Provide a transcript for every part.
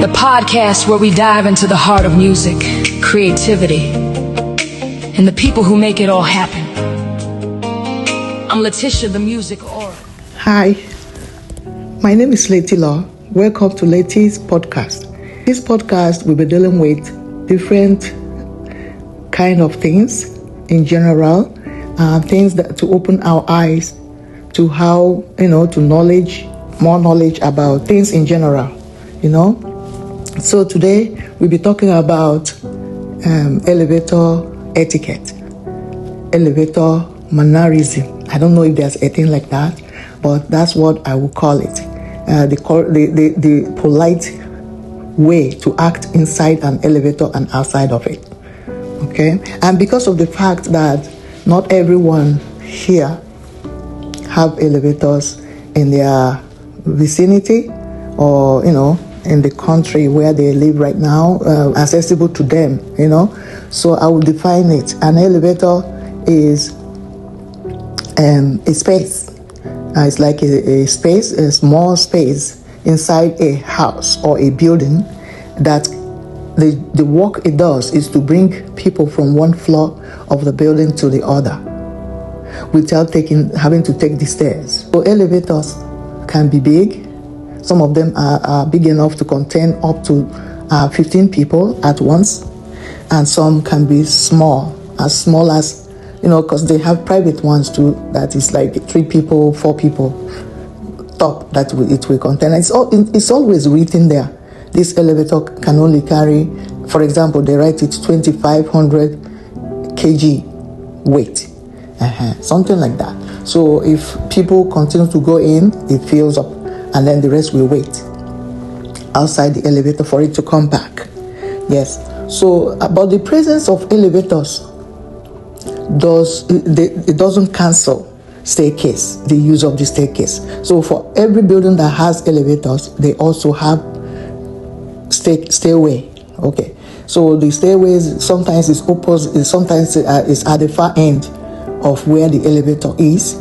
the podcast where we dive into the heart of music, creativity, and the people who make it all happen. I'm Letitia, the music oracle. Hi, my name is Leti Law. Welcome to Leti's podcast. This podcast will be dealing with different kind of things in general, things that to open our eyes to how, to more knowledge about things in general, So today we'll be talking about elevator etiquette, elevator mannerism. I don't know if there's a thing like that, but that's what I will call it. The polite way to act inside an elevator and outside of it. Okay? And because of the fact that not everyone here have elevators in their vicinity or, in the country where they live right now, accessible to them, So I will define it. An elevator is a space. It's like a space, a small space inside a house or a building that the work it does is to bring people from one floor of the building to the other without having to take the stairs. So elevators can be big. Some of them are big enough to contain up to 15 people at once, and some can be small as, because they have private ones too, that is like 3 people, 4 people top that it will contain. It's always written there. This elevator can only carry, for example, they write it 2,500 kg weight, something like that. So if people continue to go in, it fills up, and then the rest will wait outside the elevator for it to come back. Yes. So about the presence of elevators, it doesn't cancel staircase, the use of the staircase. So for every building that has elevators, they also have stairway. Okay. So the stairways sometimes is opposite, sometimes is at the far end of where the elevator is.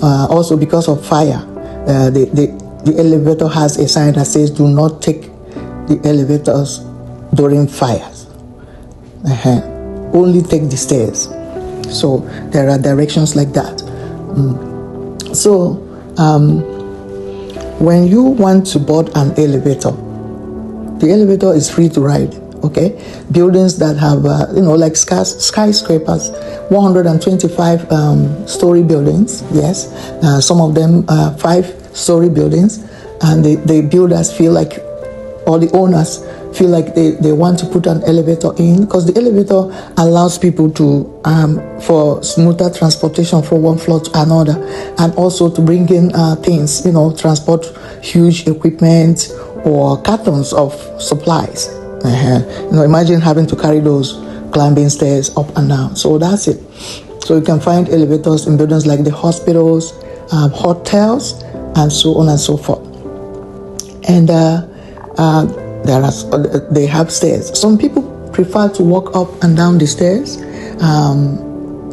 Also because of fire, the elevator has a sign that says "Do not take the elevators during fires. Only take the stairs." So there are directions like that. So when you want to board an elevator, the elevator is free to ride. Okay, buildings that have like skyscrapers, 125 story buildings. Yes, some of them 5-story buildings, and the builders feel like, or the owners feel like they want to put an elevator in, because the elevator allows people to for smoother transportation from one floor to another, and also to bring in things, transport huge equipment or cartons of supplies. Imagine having to carry those climbing stairs up and down. So that's it. So you can find elevators in buildings like the hospitals, hotels, and so on and so forth. And they have stairs. Some people prefer to walk up and down the stairs.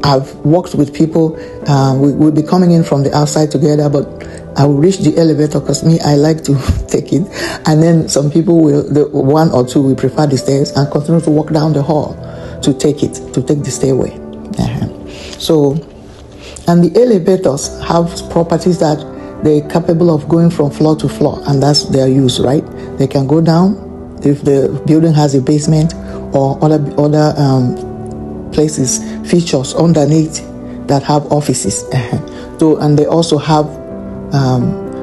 I've walked with people. We'll be coming in from the outside together, but I will reach the elevator because I like to take it. And then some people one or two will prefer the stairs and continue to walk down the hall to take the stairway. So, and the elevators have properties that they're capable of going from floor to floor, and that's their use, right? They can go down if the building has a basement or other places, features underneath that have offices. So, and they also have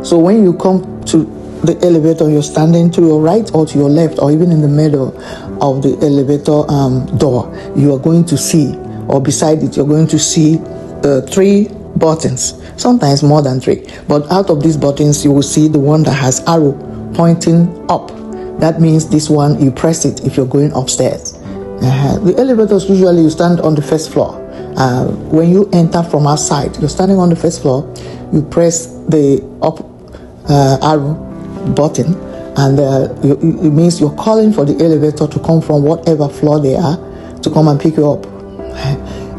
so when you come to the elevator, you're standing to your right or to your left, or even in the middle of the elevator door, you are going to see, or beside it, you're going to see 3 buttons, sometimes more than 3. But out of these buttons, you will see the one that has arrow pointing up. That means this one, you press it if you're going upstairs. The elevators, usually you stand on the first floor. When you enter from outside, you're standing on the first floor, you press the up arrow button, and it means you're calling for the elevator to come from whatever floor they are to come and pick you up.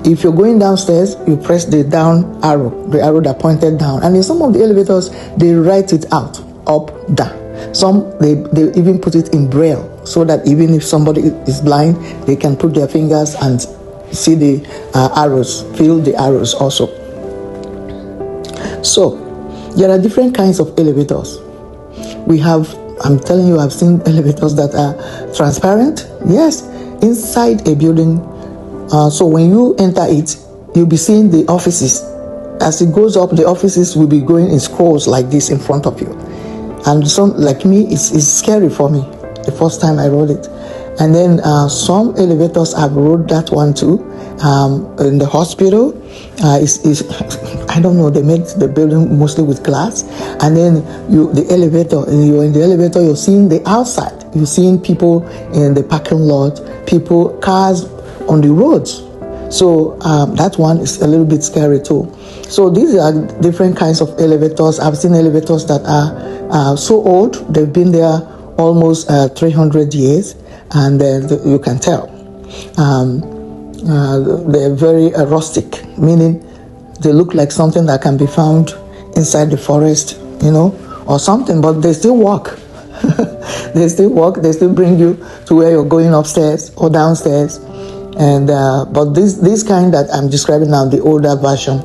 If you're going downstairs, you press the down arrow, the arrow that pointed down. And in some of the elevators, they write it out, up, down. Some they even put it in braille, so that even if somebody is blind, they can put their fingers and see the arrows, feel the arrows also. So there are different kinds of elevators. We have, I'm telling you, I've seen elevators that are transparent, yes, inside a building. So when you enter it, you'll be seeing the offices. As it goes up, the offices will be going in scrolls like this in front of you. And some, like me, it's scary for me the first time I rode it. And then some elevators I've rode that one too. In the hospital, I don't know, they made the building mostly with glass. And then you're in the elevator, you're seeing the outside. You're seeing people in the parking lot, cars on the roads. So that one is a little bit scary too. So these are different kinds of elevators. I've seen elevators that are so old, they've been there almost 300 years, and you can tell. They're very rustic, meaning they look like something that can be found inside the forest, or something, but they still walk. They still bring you to where you're going, upstairs or downstairs. And but this kind that I'm describing now, the older version,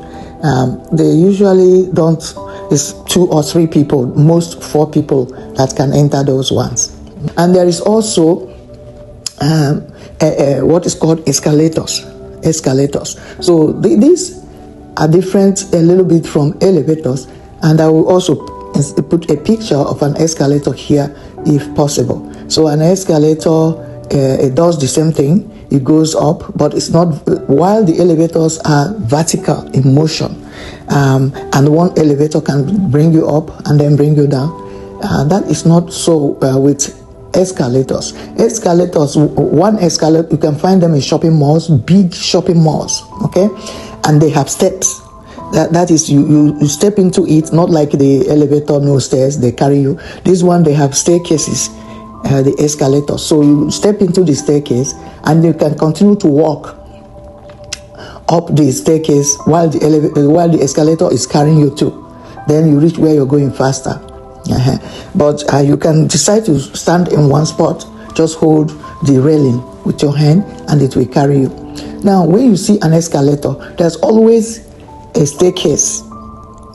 they usually don't, it's 2 or 3 people, most 4 people that can enter those ones. And there is also what is called escalators. So these are different a little bit from elevators, and I will also put a picture of an escalator here if possible. So an escalator, it does the same thing. It goes up, but it's not, while the elevators are vertical in motion, and one elevator can bring you up and then bring you down. That is not so with escalators. One escalator, you can find them in shopping malls, big shopping malls, okay? And they have steps. That is, you step into it, not like the elevator, no stairs, they carry you. This one, they have staircases, the escalator. So you step into the staircase and you can continue to walk up the staircase while the escalator is carrying you too. Then you reach where you're going faster. But you can decide to stand in one spot, just hold the railing with your hand and it will carry you. Now, when you see an escalator, there's always a staircase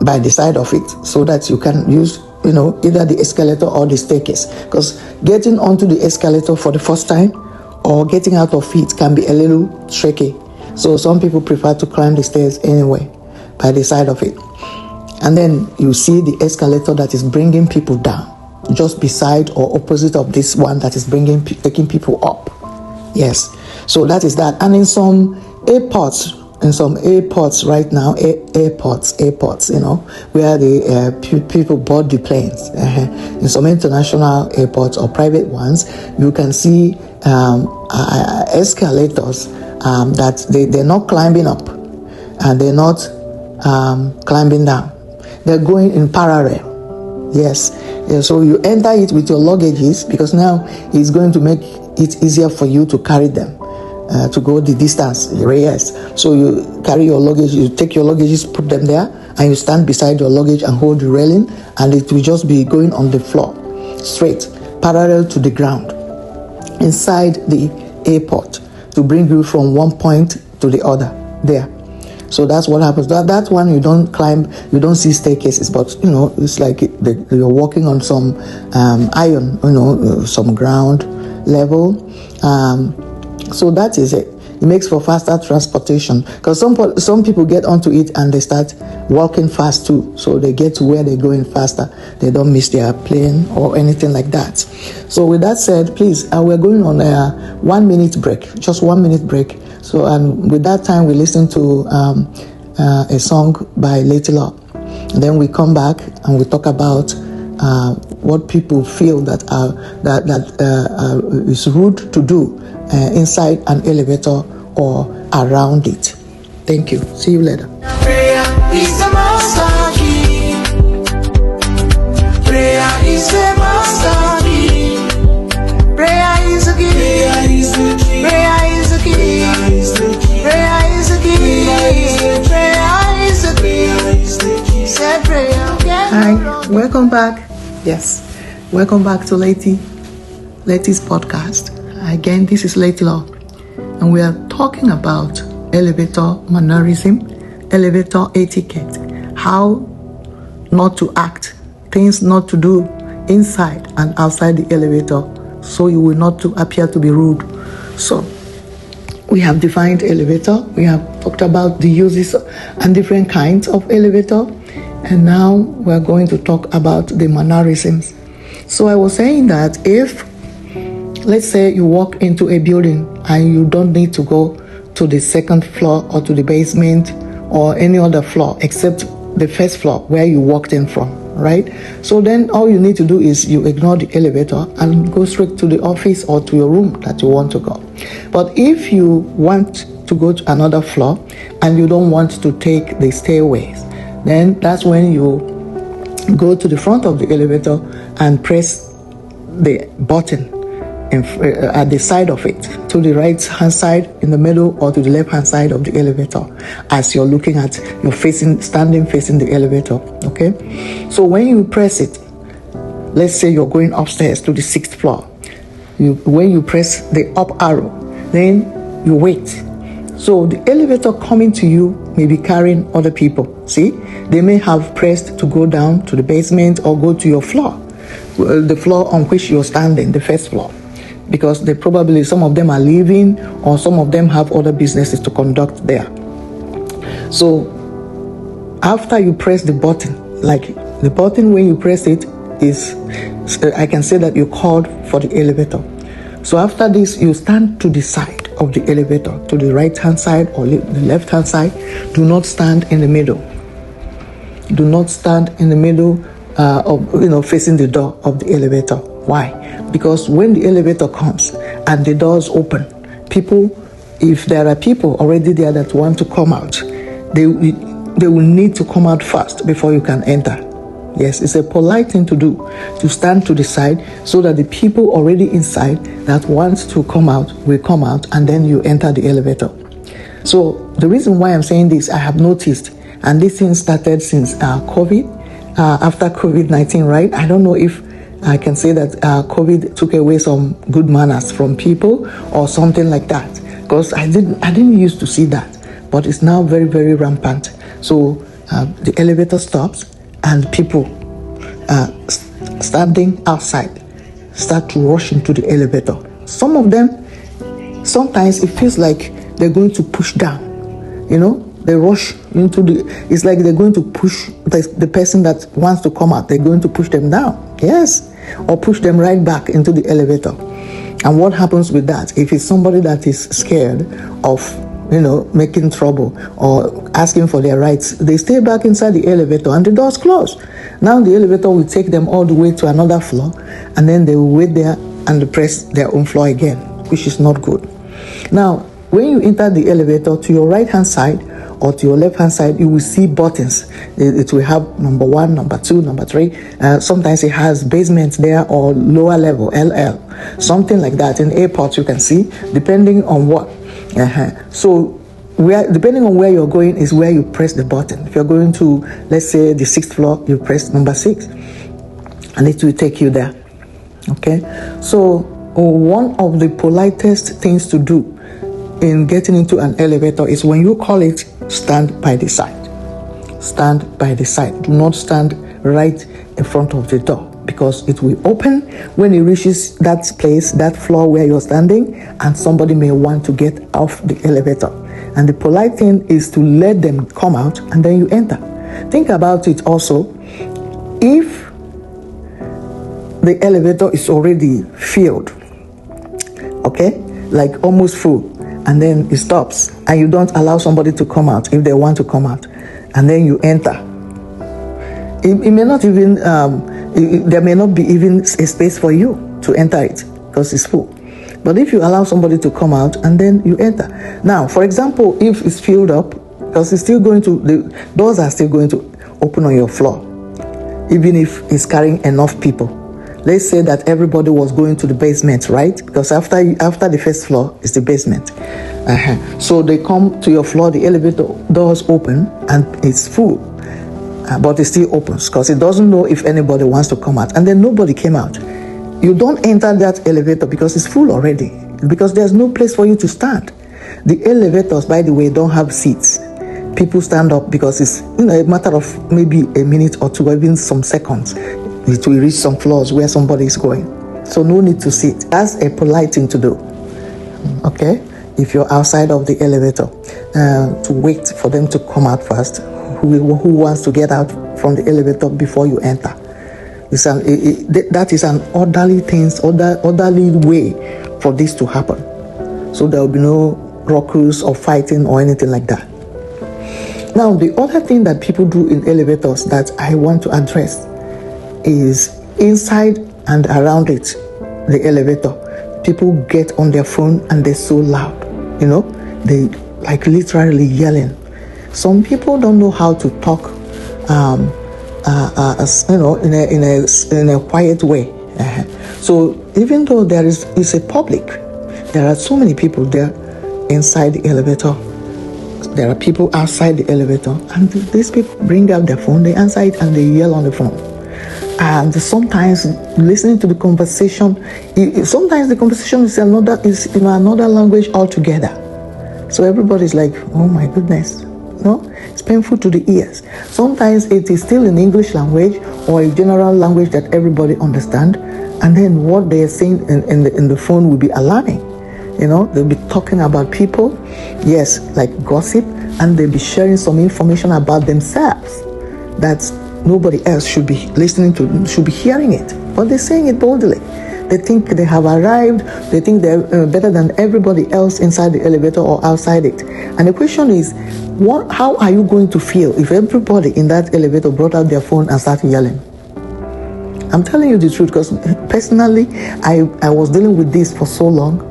by the side of it, so that you can use, either the escalator or the staircase. Because getting onto the escalator for the first time or getting out of it can be a little tricky. So some people prefer to climb the stairs anyway, by the side of it. And then you see the escalator that is bringing people down, just beside or opposite of this one that is taking people up. Yes, so that is that. And in some airports right now, airports, where the people board the planes. In some international airports or private ones, you can see escalators that they're not climbing up and they're not climbing down. They're going in parallel. Yes. So you enter it with your luggages, because now it's going to make it easier for you to carry them. To go the distance, yes. So you carry your luggage, you take your luggages, put them there, and you stand beside your luggage and hold the railing, and it will just be going on the floor, straight, parallel to the ground, inside the airport, to bring you from one point to the other, there. So that's what happens. That one, you don't climb, you don't see staircases, but, it's like you're walking on some iron, some ground level. So that is it. It makes for faster transportation, because some people get onto it and they start walking fast too. So they get to where they're going faster. They don't miss their plane or anything like that. So with that said, please, we're going on a 1 minute break, just 1 minute break. So, and with that time, we listen to a song by Lady Law. And then we come back and we talk about what people feel that is rude to do inside an elevator or around it. Thank you. See you later. Prayer is the master key. Prayer is the master key. Prayer is the key. Prayer is the key. Prayer is the key. Prayer is the key. Prayer is the key. Say prayer. Hi, welcome back. Yes, Welcome back to Letty's podcast. Again, this is Letty Law, and we are talking about elevator mannerism, elevator etiquette, how not to act, things not to do inside and outside the elevator, so you will not to appear to be rude. So, we have defined elevator, we have talked about the uses and different kinds of elevator, and now we're going to talk about the mannerisms. So I was saying that if, let's say you walk into a building and you don't need to go to the second floor or to the basement or any other floor except the first floor where you walked in from, right? So then all you need to do is you ignore the elevator and go straight to the office or to your room that you want to go. But if you want to go to another floor and you don't want to take the stairways, then that's when you go to the front of the elevator and press the button at the side of it, to the right hand side, in the middle, or to the left hand side of the elevator, as you're looking at, standing facing the elevator. Okay, so when you press it, let's say you're going upstairs to the 6th floor, when you press the up arrow, then you wait. So the elevator coming to you may be carrying other people. See, they may have pressed to go down to the basement or go to your floor, the floor on which you're standing, the first floor, because they probably, some of them are leaving or some of them have other businesses to conduct there. So after you press the button, like the button, when you press it is, I can say that you called for the elevator. So after this, you stand to the side of the elevator, to the right hand side or the left hand side. Do not stand in the middle. Do not stand in the middle facing the door of the elevator. Why? Because when the elevator comes and the doors open, people, if there are people already there that want to come out, they will need to come out first before you can enter. Yes, it's a polite thing to do, to stand to the side so that the people already inside that want to come out will come out, and then you enter the elevator. So the reason why I'm saying this, I have noticed, and this thing started since COVID, after COVID-19, right? I don't know if I can say that COVID took away some good manners from people or something like that, because I didn't used to see that, but it's now very, very rampant. So the elevator stops and people standing outside start to rush into the elevator. Some of them, sometimes it feels like they're going to push down, they rush into it's like they're going to push the person that wants to come out. They're going to push them down, yes, or push them right back into the elevator. And what happens with that? If it's somebody that is scared of making trouble or asking for their rights, they stay back inside the elevator and the doors close. Now the elevator will take them all the way to another floor, and then they will wait there and press their own floor again, which is not good. Now, when you enter the elevator, to your right hand side or to your left hand side, you will see buttons. It will have number 1, number 2, number 3. Sometimes it has basement there or lower level, LL, something like that. In airports, you can see, depending on what. So depending on where you're going is where you press the button. If you're going to, let's say, the 6th floor, you press number 6 and it will take you there. Okay, so one of the politest things to do in getting into an elevator is, when you call it, stand by the side. Stand by the side. Do not stand right in front of the door, because it will open when it reaches that place, that floor where you're standing, and somebody may want to get off the elevator. And the polite thing is to let them come out and then you enter. Think about it also. If the elevator is already filled, okay, like almost full, and then it stops and you don't allow somebody to come out if they want to come out, and then you enter, it may not even there may not be even a space for you to enter it because it's full. But if you allow somebody to come out and then you enter. Now, for example, if it's filled up, because the doors are still going to open on your floor, even if it's carrying enough people. Let's say that everybody was going to the basement, right? Because after the first floor is the basement. So they come to your floor, the elevator doors open and it's full. but it still opens because it doesn't know if anybody wants to come out. And then nobody came out. You don't enter that elevator because it's full already, because there's no place for you to stand. The elevators, by the way, don't have seats. People stand up because it's a matter of maybe a minute or two, or even some seconds. It will reach some floors where somebody is going. So no need to sit. That's a polite thing to do. Okay? If you're outside of the elevator, to wait for them to come out first. Who wants to get out from the elevator before you enter? That is an orderly way for this to happen. So there will be no ruckus or fighting or anything like that. Now, the other thing that people do in elevators that I want to address is inside and around it, the elevator. People get on their phone and they're so loud, they like literally yelling. Some people don't know how to talk, in a quiet way. So even though it's a public, there are so many people there inside the elevator. There are people outside the elevator, and these people bring out their phone, they answer it, and they yell on the phone. And sometimes listening to the conversation, sometimes the conversation is in another language altogether. So everybody's like, oh my goodness, it's painful to the ears. Sometimes it is still in English language or a general language that everybody understands, and then what they are saying in the phone will be alarming. They'll be talking about people, yes, like gossip, and they'll be sharing some information about themselves that nobody else should be listening to, should be hearing it. But they're saying it boldly. They think they have arrived. They think they're better than everybody else inside the elevator or outside it. And the question is, how are you going to feel if everybody in that elevator brought out their phone and started yelling? I'm telling you the truth, because personally, I was dealing with this for so long.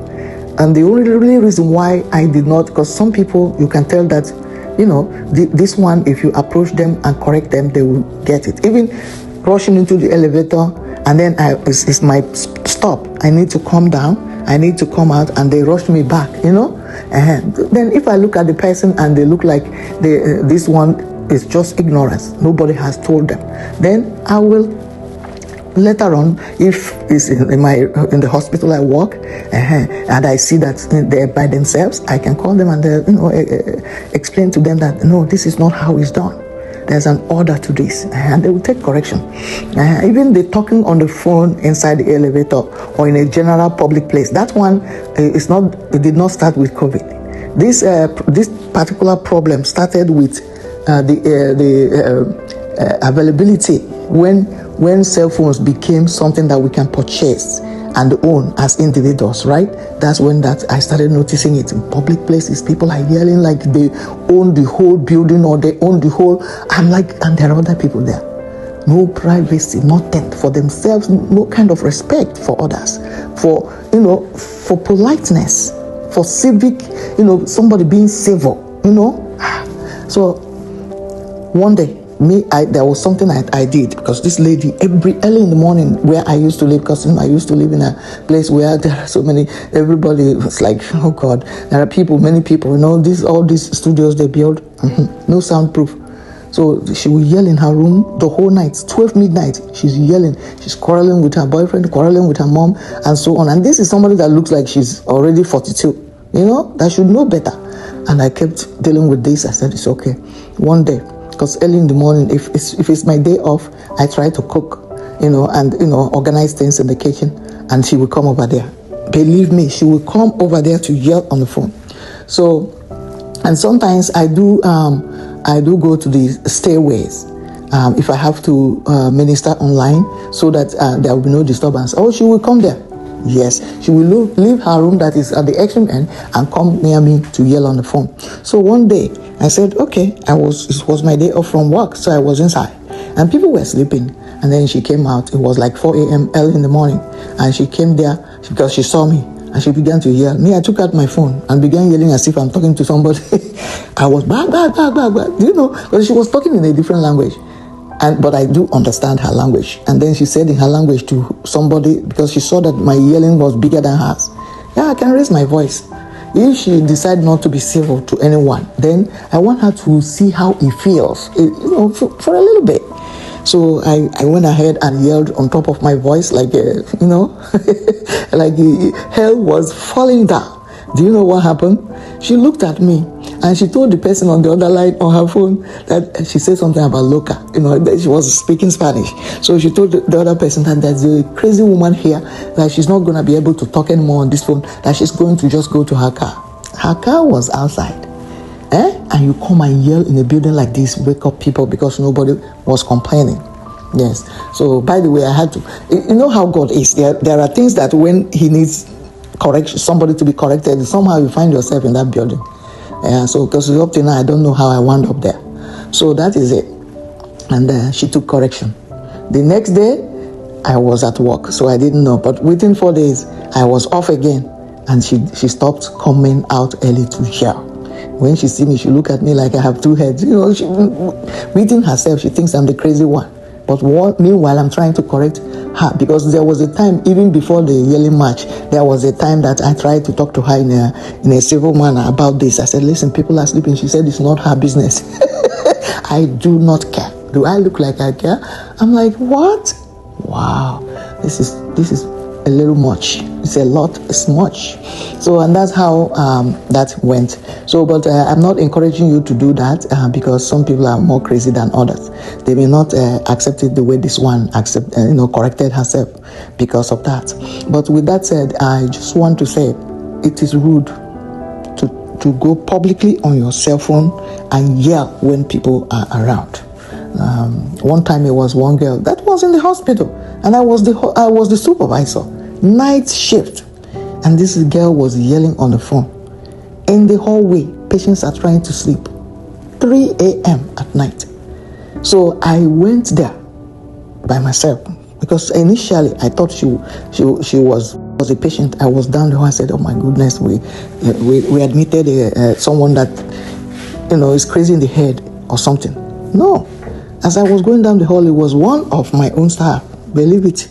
And the only really reason why I did not, because some people, you can tell that, this one, if you approach them and correct them, they will get it. Even rushing into the elevator, and then it's my stop. I need to calm down. I need to come out, and they rush me back, And then if I look at the person and they look like this one is just ignorance, nobody has told them, then I will later on, if it's in the hospital I work, and I see that they're by themselves, I can call them and explain to them that no, this is not how it's done. There's an order to this, and they will take correction. Even the talking on the phone inside the elevator or in a general public place, that one it did not start with COVID. This particular problem started with the availability when cell phones became something that we can purchase and own as individuals, right? That's when I started noticing it in public places. People are yelling like they own the whole building or they own the whole. And there are other people there. No privacy, nothing for themselves, no kind of respect for others, for politeness, for civic, somebody being civil, So one day, there was something I did, because this lady, early in the morning where I used to live, because I used to live in a place where there are so many, everybody was like, oh God, there are many people, all these studios they build, no soundproof. So she will yell in her room the whole night, 12 midnight, she's yelling, she's quarreling with her boyfriend, quarreling with her mom, and so on. And this is somebody that looks like she's already 42, that should know better. And I kept dealing with this. I said, it's okay. One day, because early in the morning, if it's my day off, I try to cook, and organize things in the kitchen, and she will come over there. Believe me, she will come over there to yell on the phone. So, and sometimes I do go to the stairways if I have to minister online, so that there will be no disturbance. Oh, she will come there. Yes, she will leave her room that is at the extreme end and come near me to yell on the phone. So one day I said, okay, it was my day off from work, so I was inside and people were sleeping. And then she came out. It was like 4 a.m. early in the morning, and she came there because she saw me and she began to yell. Me, I took out my phone and began yelling as if I'm talking to somebody. I was bah, because she was talking in a different language. But I do understand her language. And then she said in her language to somebody, because she saw that my yelling was bigger than hers, yeah, I can raise my voice. if she decide not to be civil to anyone, then I want her to see how it feels, for a little bit. So I went ahead and yelled on top of my voice, like, like hell was falling down. Do you know what happened? She looked at me and she told the person on the other line on her phone that she said something about loca. That she was speaking Spanish. So she told the other person that there's a crazy woman here, that she's not going to be able to talk anymore on this phone, that she's going to just go to her car. Her car was outside. And you come and yell in a building like this, wake up people because nobody was complaining. Yes. So, by the way, I had to, you know how God is. There are things that when he needs correction, somebody to be corrected, somehow you find yourself in that building. So, because up to now, I don't know how I wound up there. So, that is it. And she took correction. The next day, I was at work, so I didn't know. But within 4 days, I was off again. And she stopped coming out early to yell. When she see me, she look at me like I have two heads. She, within herself, she thinks I'm the crazy one. But meanwhile, I'm trying to correct her, because there was a time, even before the yelling match, there was a time that I tried to talk to her in a civil manner about this. I said, listen, people are sleeping. She said, it's not her business. I do not care. Do I look like I care? I'm like, what? Wow, this is a little much. It's a lot, it's much. So, and that's how that went. So, but I'm not encouraging you to do that because some people are more crazy than others. They may not accept it the way this one corrected herself because of that. But with that said, I just want to say it is rude to go publicly on your cell phone and yell when people are around. One time it was one girl that was in the hospital, and I was the supervisor, night shift, and this girl was yelling on the phone in the hallway. Patients are trying to sleep, 3 a.m. at night. So I went there by myself, because initially I thought she was a patient. I was down the hall. I said, oh my goodness, we admitted someone that is crazy in the head or something. No. As I was going down the hall, it was one of my own staff, believe it.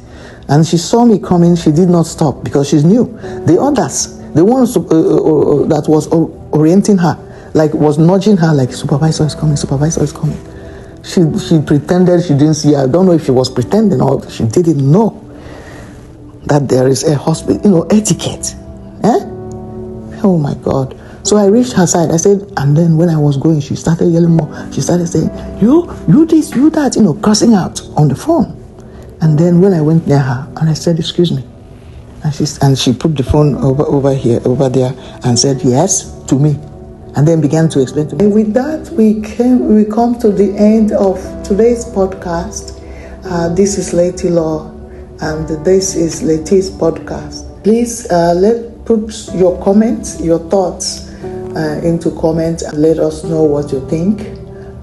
And she saw me coming. She did not stop because she's new. The others, the ones that was orienting her, like was nudging her, like supervisor is coming, supervisor is coming. She pretended she didn't see her. I don't know if she was pretending or she didn't know that there is a hospital, etiquette. Oh my God. So I reached her side. I said, and then when I was going, she started yelling more. She started saying, you this, you that, cursing out on the phone. And then when I went near her, and I said, excuse me. And she put the phone over there, and said, yes, to me. And then began to explain to me. And with that, we come to the end of today's podcast. This is Leti Law, and this is Leti's podcast. Please put your comments, your thoughts into comments, and let us know what you think.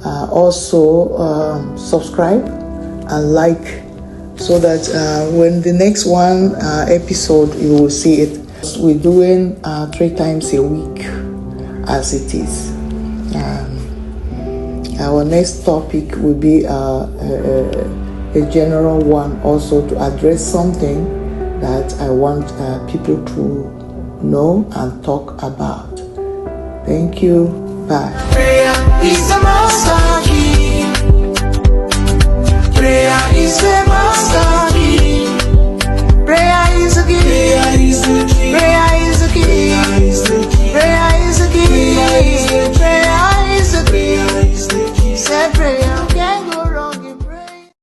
Also, subscribe and like, so that when the next one episode, you will see it. We're doing 3 times a week as it is. Our next topic will be a general one, also to address something that I want people to know and talk about. Thank you. Bye. Prayer is the master key. Prayer is the